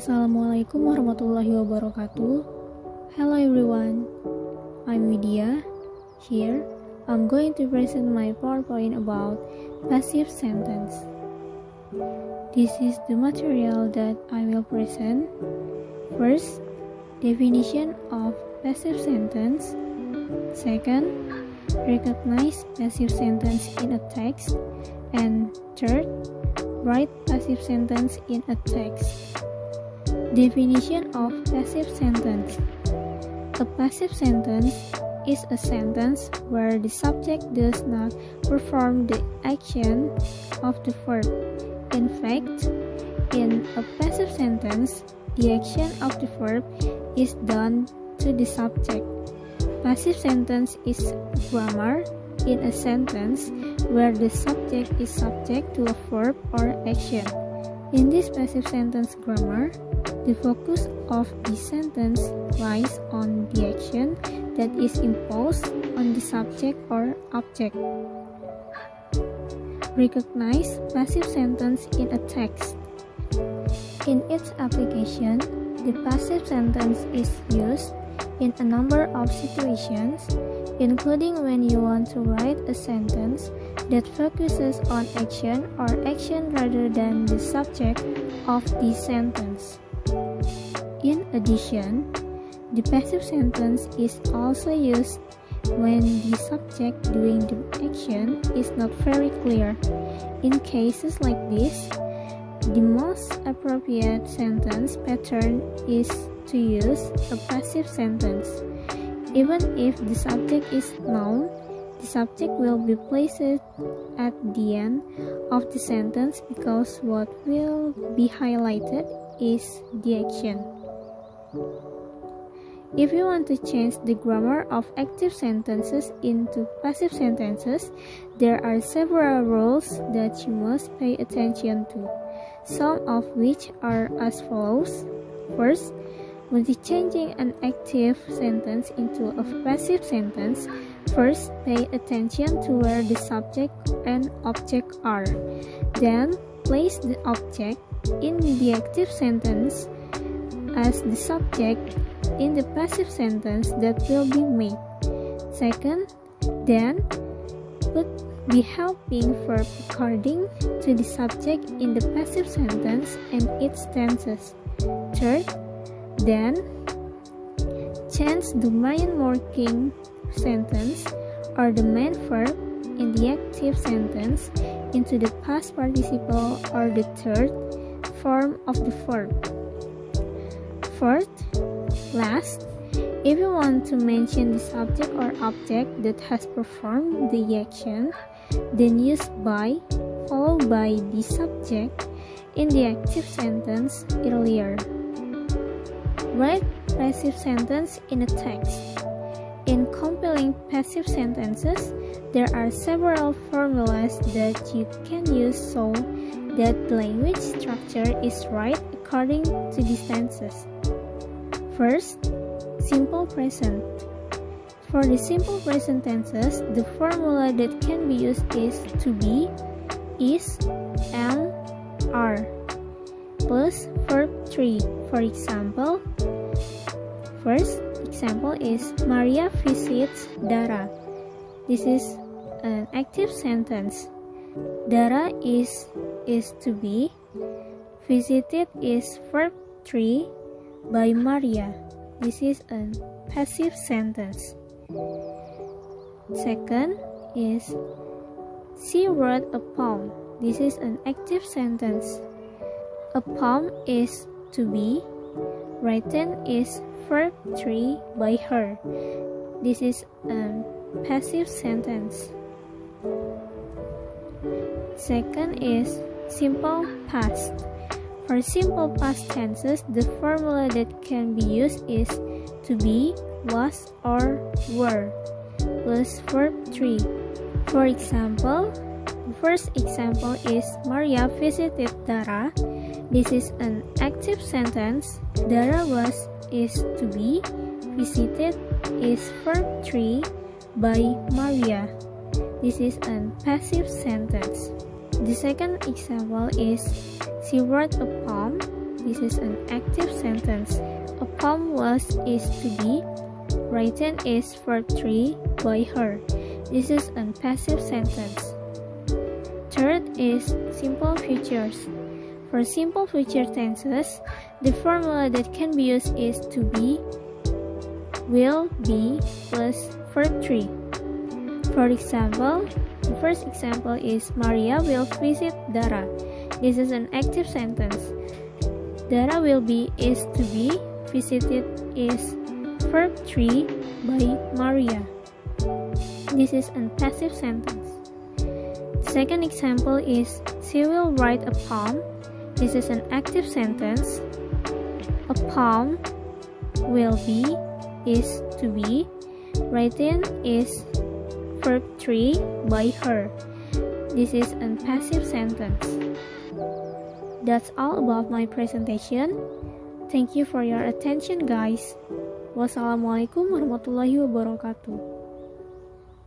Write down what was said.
Assalamualaikum warahmatullahi wabarakatuh. Hello everyone, I'm Widya. Here, I'm going to present my PowerPoint about passive sentence. This is the material that I will present. First, definition of passive sentence. Second, recognize passive sentence in a text. And third, write passive sentence in a text. Definition of passive sentence. A passive sentence is a sentence where the subject does not perform the action of the verb. In fact, in a passive sentence, the action of the verb is done to the subject. Passive sentence is grammar in a sentence where the subject is subject to a verb or action. In this passive sentence grammar, the focus of the sentence lies on the action that is imposed on the subject or object. Recognize passive sentence in a text. In its application, the passive sentence is used in a number of situations, including when you want to write a sentence that focuses on action or action rather than the subject of the sentence. In addition, the passive sentence is also used when the subject doing the action is not very clear. In cases like this, the most appropriate sentence pattern is to use a passive sentence. Even if the subject is known, the subject will be placed at the end of the sentence because what will be highlighted is the action. If you want to change the grammar of active sentences into passive sentences, there are several rules that you must pay attention to, some of which are as follows. First, when changing an active sentence into a passive sentence, first pay attention to where the subject and object are. Then, place the object in the active sentence as the subject in the passive sentence that will be made. Second, then put the helping verb according to the subject in the passive sentence and its tenses. Third, then change the main working sentence or the main verb in the active sentence into the past participle or the third form of the verb. Fourth, last, if you want to mention the subject or object that has performed the action, then use by followed by the subject in the active sentence earlier. Write passive sentence in a text. In compiling passive sentences, there are several formulas that you can use so that the language structure is right according to the tenses. First, simple present. For the simple present tenses, the formula that can be used is to be, is, am, are, plus verb 3. For example, first example is Maria visits Dara. This is an active sentence. Dara is to be. Visited is verb 3 by Maria. This is a passive sentence. Second is she wrote a poem. This is an active sentence. A poem is to be. Written is verb 3 by her. This is a passive sentence. Second is simple past. For simple past tenses, the formula that can be used is to be, was, or were, plus verb 3. For example, the first example is Maria visited Dara. This is an active sentence. Dara was is to be. Visited is verb 3 by Maria. This is a passive sentence. The second example is she wrote a poem. This is an active sentence. A poem was is to be. Written is verb 3 by her. This is a passive sentence. Third is simple futures. For simple future tenses, the formula that can be used is to be, will be plus verb 3. For example, the first example is Maria will visit Dara. This is an active sentence. Dara will be is to be, visited is verb 3 by Maria. This is a passive sentence. The second example is she will write a poem. This is an active sentence. A poem will be is to be. Written is verb 3 by her. This is a passive sentence. That's all about my presentation. Thank you for your attention, guys. Wassalamualaikum warahmatullahi wabarakatuh.